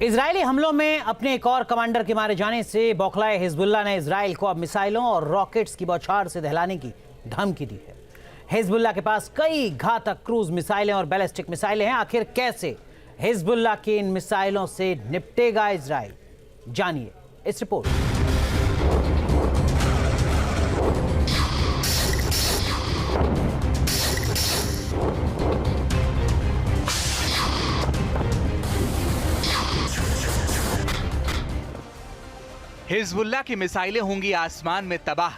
Israeli हमलों में अपने एक और कमांडर के मारे जाने से बौखलाए हिजबुल्लाह ने इजराइल को अब मिसाइलों और रॉकेट्स की बौछार से दहलाने की धमकी दी है। हिजबुल्लाह के पास कई घातक क्रूज मिसाइलें और बैलिस्टिक मिसाइलें हैं। आखिर कैसे हिजबुल्लाह की इन मिसाइलों से निपटेगा इजराइल, जानिए इस रिपोर्ट। हिजबुल्लाह की मिसाइलें होंगी आसमान में तबाह।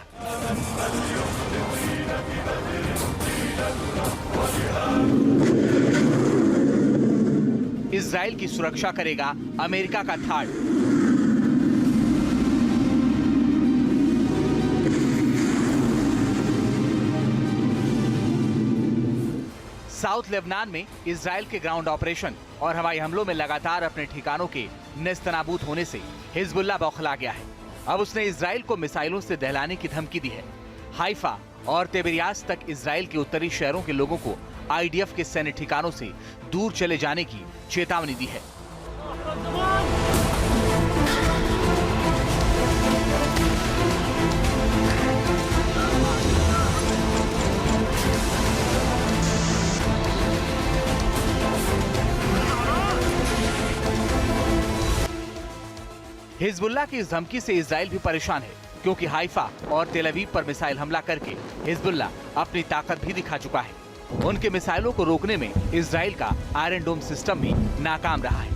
इजराइल की सुरक्षा करेगा अमेरिका का थाड। साउथ लेबनान में इजराइल के ग्राउंड ऑपरेशन और हवाई हमलों में लगातार अपने ठिकानों के नेस्तनाबूद होने से हिजबुल्लाह बौखला गया है। अब उसने इजराइल को मिसाइलों से दहलाने की धमकी दी है। हाइफा और तिबेरियास तक इजराइल के उत्तरी शहरों के लोगों को आईडीएफ के सैन्य ठिकानों से दूर चले जाने की चेतावनी दी है। हिजबुल्लाह की इस धमकी से इजराइल भी परेशान है, क्योंकि हाइफा और तेल अवीव पर मिसाइल हमला करके हिजबुल्लाह अपनी ताकत भी दिखा चुका है। उनके मिसाइलों को रोकने में इजराइल का आयरन डोम सिस्टम भी नाकाम रहा है।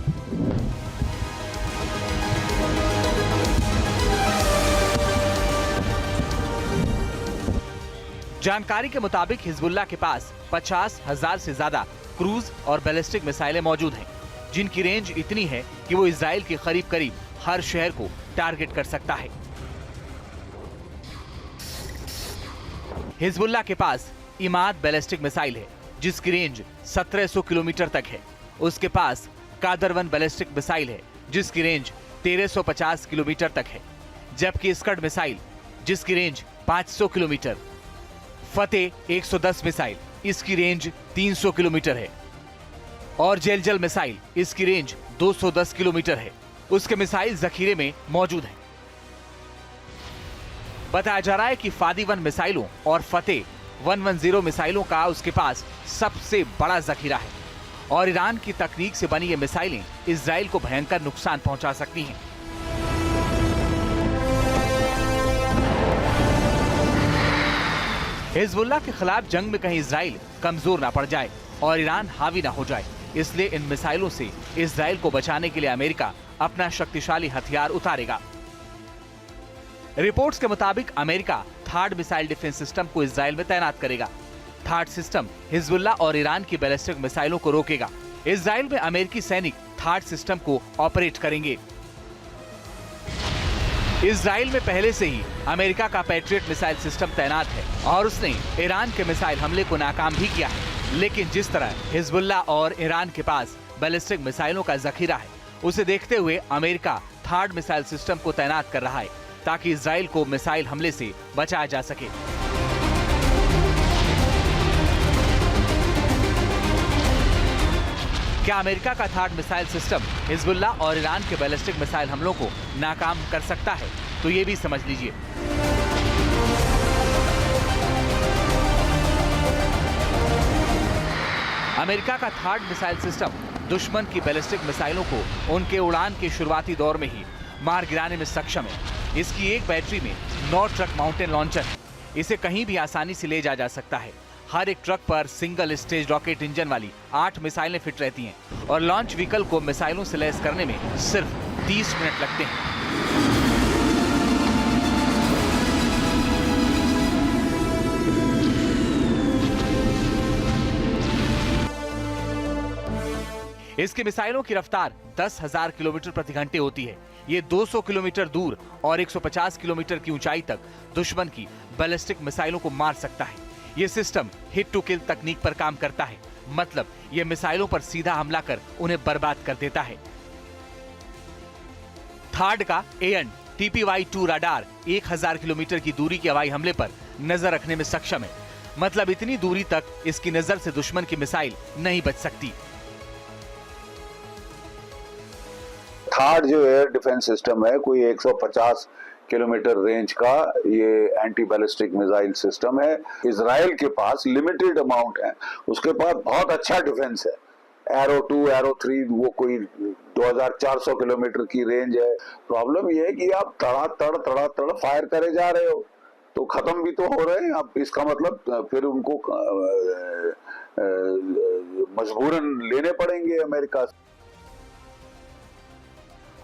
जानकारी के मुताबिक हिजबुल्लाह के पास 50,000 से ज्यादा क्रूज और बैलिस्टिक मिसाइलें मौजूद हैं, जिनकी रेंज इतनी है कि वो इजराइल के करीब हर शहर को टारगेट कर सकता है। हिजबुल्लाह के पास इमाद बैलिस्टिक मिसाइल है, जिसकी रेंज 1700 किलोमीटर तक है। उसके पास कादर-1 बैलिस्टिक मिसाइल है, जिसकी रेंज 1350 किलोमीटर तक है, जबकि स्कड मिसाइल जिसकी रेंज 500 किलोमीटर, फतेह 110 मिसाइल इसकी रेंज 300 किलोमीटर है और जेलजल मिसाइल इसकी रेंज 210 किलोमीटर है। उसके मिसाइल जखीरे में मौजूद हैं। बताया जा रहा है कि फादी-1 मिसाइलों और फतेह 110 मिसाइलों का उसके पास सबसे बड़ा जखीरा है और ईरान की तकनीक से बनी ये मिसाइलें इजराइल को भयंकर नुकसान पहुंचा सकती हैं। हिजबुल्लाह के खिलाफ जंग में कहीं इजराइल कमजोर ना पड़ जाए और ईरान हावी ना हो जाए, इसलिए इन मिसाइलों से इजराइल को बचाने के लिए अमेरिका अपना शक्तिशाली हथियार उतारेगा। रिपोर्ट्स के मुताबिक अमेरिका थाड मिसाइल डिफेंस सिस्टम को इजराइल में तैनात करेगा। थाड सिस्टम हिजबुल्लाह और ईरान की बैलिस्टिक मिसाइलों को रोकेगा। इजराइल में अमेरिकी सैनिक थाड सिस्टम को ऑपरेट करेंगे। इजराइल में पहले से ही अमेरिका का पैट्रियट मिसाइल सिस्टम तैनात है और उसने ईरान के मिसाइल हमले को नाकाम भी किया है। लेकिन जिस तरह हिजबुल्लाह और ईरान के पास बैलिस्टिक मिसाइलों का जखीरा है, उसे देखते हुए अमेरिका थाड मिसाइल सिस्टम को तैनात कर रहा है, ताकि इजराइल को मिसाइल हमले से बचाया जा सके। क्या अमेरिका का थाड मिसाइल सिस्टम हिजबुल्लाह और ईरान के बैलिस्टिक मिसाइल हमलों को नाकाम कर सकता है? तो ये भी समझ लीजिए। अमेरिका का थाड मिसाइल सिस्टम दुश्मन की बैलिस्टिक मिसाइलों को उनके उड़ान के शुरुआती दौर में ही मार गिराने में सक्षम है। इसकी एक बैटरी में 9 ट्रक माउंटेन लॉन्चर है। इसे कहीं भी आसानी से ले जा सकता है। हर एक ट्रक पर सिंगल स्टेज रॉकेट इंजन वाली 8 मिसाइलें फिट रहती हैं और लॉन्च व्हीकल को मिसाइलों से लैस करने में सिर्फ 30 मिनट लगते हैं। इसकी मिसाइलों की रफ्तार 10,000 किलोमीटर प्रति घंटे होती है। ये 200 किलोमीटर दूर और 150 किलोमीटर की ऊंचाई तक दुश्मन की बैलिस्टिक मिसाइलों को मार सकता है। ये सिस्टम हिट टू किल तकनीक पर काम करता है, मतलब ये मिसाइलों पर सीधा हमला कर उन्हें बर्बाद कर देता है। थाड का एएन TPY-2 रडार 1000 किलोमीटर की दूरी के हवाई हमले पर नजर रखने में सक्षम है, मतलब इतनी दूरी तक इसकी नजर से दुश्मन की मिसाइल नहीं बच सकती। थार्ड जो एयर डिफेंस सिस्टम है, कोई 150 किलोमीटर रेंज का ये एंटी बैलिस्टिक मिसाइल सिस्टम है। इजराइल के पास लिमिटेड अमाउंट है, उसके पास बहुत अच्छा डिफेंस है। एरो 2, एरो 3 वो कोई 2400 किलोमीटर की रेंज है। प्रॉब्लम ये है कि आप तड़ा फायर करे जा रहे हो, तो खत्म भी तो हो रहे हैं। अब इसका मतलब फिर उनको मजबूरन लेने पड़ेंगे अमेरिका से।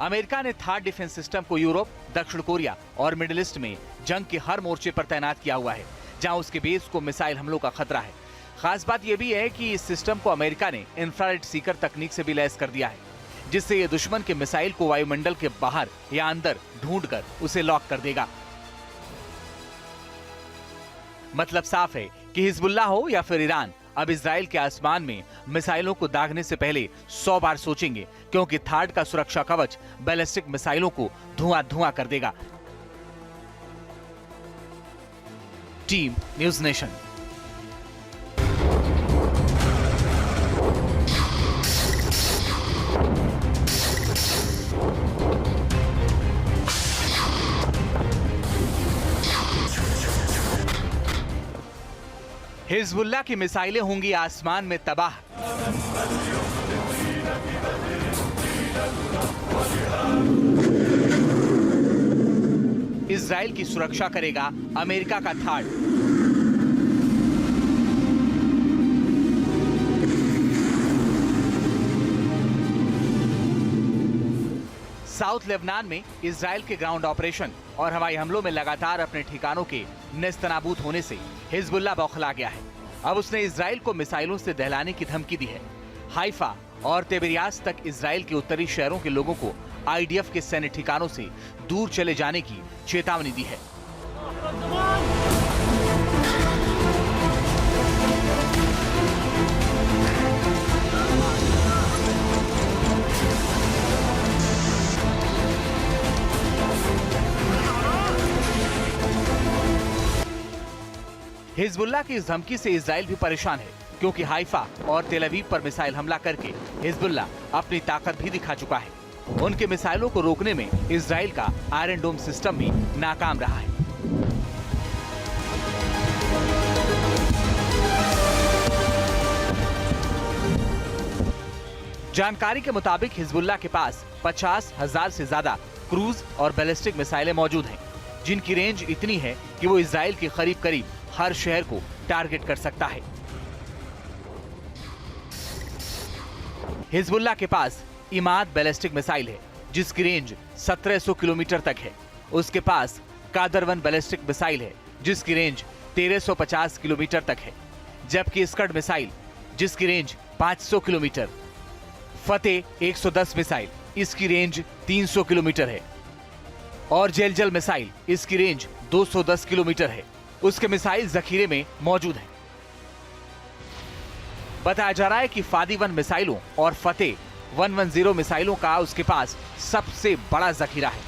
अमेरिका ने थार्ड डिफेंस सिस्टम को यूरोप, दक्षिण कोरिया और मिडिल ईस्ट में जंग के हर मोर्चे पर तैनात किया हुआ है, जहां उसके बेस को मिसाइल हमलों का खतरा है। खास बात यह भी है कि इस सिस्टम को अमेरिका ने इंफ्रारेड सीकर तकनीक से भी लैस कर दिया है, जिससे ये दुश्मन के मिसाइल को वायुमंडल के बाहर या अंदर ढूंढकर उसे लॉक कर देगा। मतलब साफ है कि हिजबुल्लाह हो या फिर ईरान, अब इजराइल के आसमान में मिसाइलों को दागने से पहले 100 बार सोचेंगे, क्योंकि थार्ड का सुरक्षा कवच बैलिस्टिक मिसाइलों को धुआं कर देगा। Team news nation. हिजबुल्लाह की मिसाइलें होंगी आसमान में तबाह। इजराइल की सुरक्षा करेगा अमेरिका का थार्ड। साउथ लेबनान में इजराइल के ग्राउंड ऑपरेशन और हवाई हमलों में लगातार अपने ठिकानों के नेस्तनाबूद होने से हिजबुल्लाह बौखला गया है। अब उसने इजराइल को मिसाइलों से दहलाने की धमकी दी है। हाइफा और तिबिरियास तक इजराइल के उत्तरी शहरों के लोगों को आईडीएफ के सैन्य ठिकानों से दूर चले जाने की चेतावनी दी है। हिजबुल्लाह की इस धमकी से इजराइल भी परेशान है, क्योंकि हाइफा और तेल अवीव पर मिसाइल हमला करके हिजबुल्लाह अपनी ताकत भी दिखा चुका है। उनके मिसाइलों को रोकने में इजराइल का आयरन डोम सिस्टम भी नाकाम रहा है। जानकारी के मुताबिक हिजबुल्लाह के पास 50,000 से ज्यादा क्रूज और बैलिस्टिक मिसाइलें मौजूद हैं, जिनकी रेंज इतनी है कि वो इजराइल के करीब हर शहर को टारगेट कर सकता है। हिजबुल्लाह के पास इमाद बैलिस्टिक मिसाइल है, जिसकी रेंज 1700 किलोमीटर तक है। उसके पास कादर-1 बैलिस्टिक मिसाइल है, जिसकी रेंज 1350 किलोमीटर तक है, जबकि स्कड मिसाइल, जिसकी रेंज 500 किलोमीटर, फतेह 110 मिसाइल, इसकी रेंज 300 किलोमीटर है, और जेलजल मिसाइल, इसकी रेंज 210 किलोमीटर है। उसके मिसाइल जखीरे में मौजूद हैं। बताया जा रहा है कि फादी-1 मिसाइलों और फतेह 110 मिसाइलों का उसके पास सबसे बड़ा जखीरा है,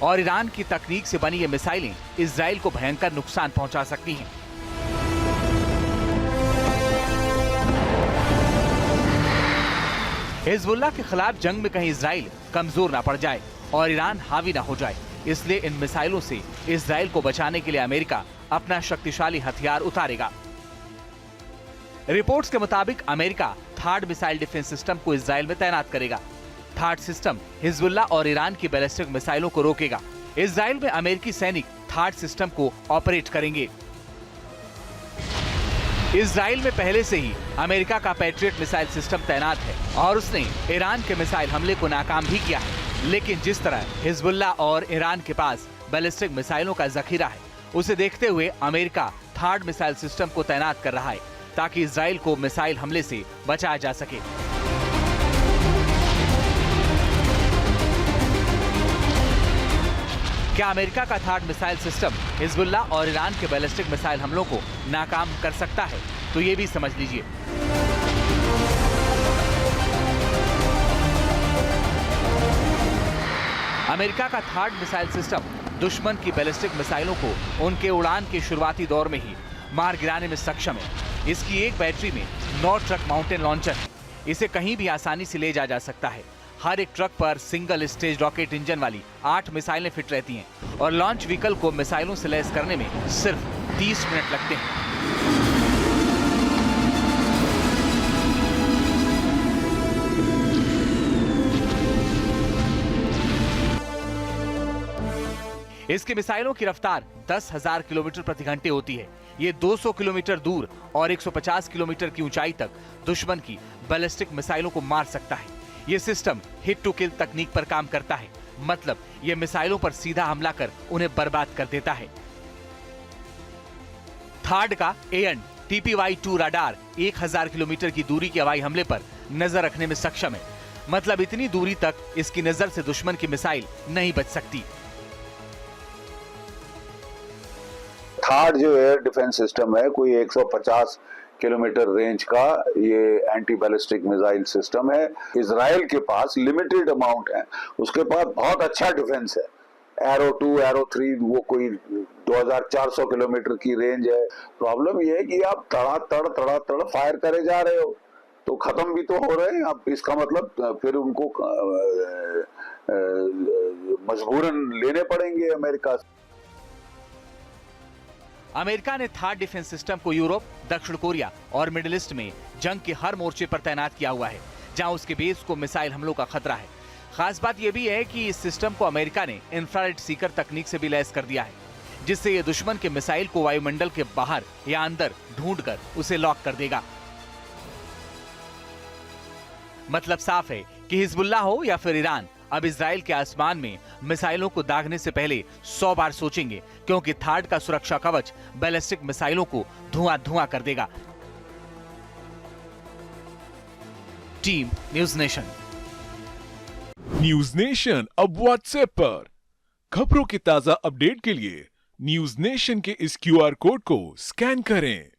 और ईरान की तकनीक से बनी ये मिसाइलें इजराइल को भयंकर नुकसान पहुंचा सकती हैं। हिजबुल्लाह के खिलाफ जंग में कहीं इजराइल कमजोर ना पड़ जाए और ईरान हावी ना हो जाए, इसलिए इन मिसाइलों से इजराइल को बचाने के लिए अमेरिका अपना शक्तिशाली हथियार उतारेगा। रिपोर्ट्स के मुताबिक America third missile defence system को इजराइल में तैनात करेगा। थार्ड सिस्टम हिजबुल्लाह और ईरान की बैलिस्टिक मिसाइलों को रोकेगा। इजराइल में अमेरिकी सैनिक थार्ड सिस्टम को ऑपरेट करेंगे। इजराइल में पहले से ही अमेरिका का पैट्रियट मिसाइल सिस्टम तैनात है और उसने ईरान के मिसाइल हमले को नाकाम भी किया है। लेकिन जिस तरह हिजबुल्लाह और ईरान के पास बैलिस्टिक मिसाइलों का जखीरा है, उसे देखते हुए अमेरिका थर्ड मिसाइल सिस्टम को तैनात कर रहा है, ताकि इजराइल को मिसाइल हमले से बचाया जा सके। क्या अमेरिका का थर्ड मिसाइल सिस्टम हिजबुल्लाह और ईरान के बैलिस्टिक मिसाइल हमलों को नाकाम कर सकता है? तो ये भी समझ लीजिए। अमेरिका का थर्ड मिसाइल सिस्टम दुश्मन की बैलिस्टिक मिसाइलों को उनके उड़ान के शुरुआती दौर में ही मार गिराने में सक्षम है। इसकी एक बैटरी में 9 ट्रक माउंटेन लॉन्चर है। इसे कहीं भी आसानी से ले जा सकता है। हर एक ट्रक पर सिंगल स्टेज रॉकेट इंजन वाली 8 मिसाइलें फिट रहती हैं और लॉन्च व्हीकल को मिसाइलों से लैस करने में सिर्फ 30 मिनट लगते हैं। इसकी मिसाइलों की रफ्तार 10,000 किलोमीटर प्रति घंटे होती है। ये 200 किलोमीटर दूर और 150 किलोमीटर की ऊंचाई तक दुश्मन की बैलिस्टिक मिसाइलों को मार सकता है। ये सिस्टम हिट टू किल तकनीक पर काम करता है, मतलब ये मिसाइलों पर सीधा हमला कर उन्हें बर्बाद कर देता है। थार्ड का एएन TPY-2 रडार 1000 किलोमीटर की दूरी के हवाई हमले पर नजर रखने में सक्षम है, मतलब इतनी दूरी तक इसकी नजर से दुश्मन की मिसाइल नहीं बच सकती। थार्ड जो एयर डिफेंस सिस्टम है, कोई 150 किलोमीटर रेंज का ये एंटी बैलिस्टिक मिसाइल सिस्टम है। इजराइल के पास लिमिटेड अमाउंट है, उसके पास बहुत अच्छा डिफेंस है। एरो 2, एरो 3 वो कोई 2400 किलोमीटर की रेंज है। प्रॉब्लम ये है कि आप तड़ा फायर करे जा रहे हो तो खत्म भी तो हो रहे हैं। अब इसका मतलब फिर उनको मजबूरन लेने पड़ेंगे अमेरिका से। अमेरिका ने थार्ड डिफेंस सिस्टम को यूरोप, दक्षिण कोरिया और मिडिल ईस्ट में जंग के हर मोर्चे पर तैनात किया हुआ है, जहां उसके बेस को मिसाइल हमलों का खतरा है। खास बात यह भी है कि इस सिस्टम को अमेरिका ने इंफ्रारेड सीकर तकनीक से भी लैस कर दिया है, जिससे यह दुश्मन के मिसाइल को वायुमंडल के बाहर या अंदर ढूंढकर उसे लॉक कर देगा। मतलब साफ है कि हिजबुल्ला हो या फिर ईरान, अब इजराइल के आसमान में मिसाइलों को दागने से पहले 100 बार सोचेंगे, क्योंकि थार्ड का सुरक्षा कवच बैलिस्टिक मिसाइलों को धुआं कर देगा। Team news nation. News nation अब व्हाट्सएप पर खबरों के ताजा अपडेट के लिए न्यूज नेशन के इस QR कोड को स्कैन करें।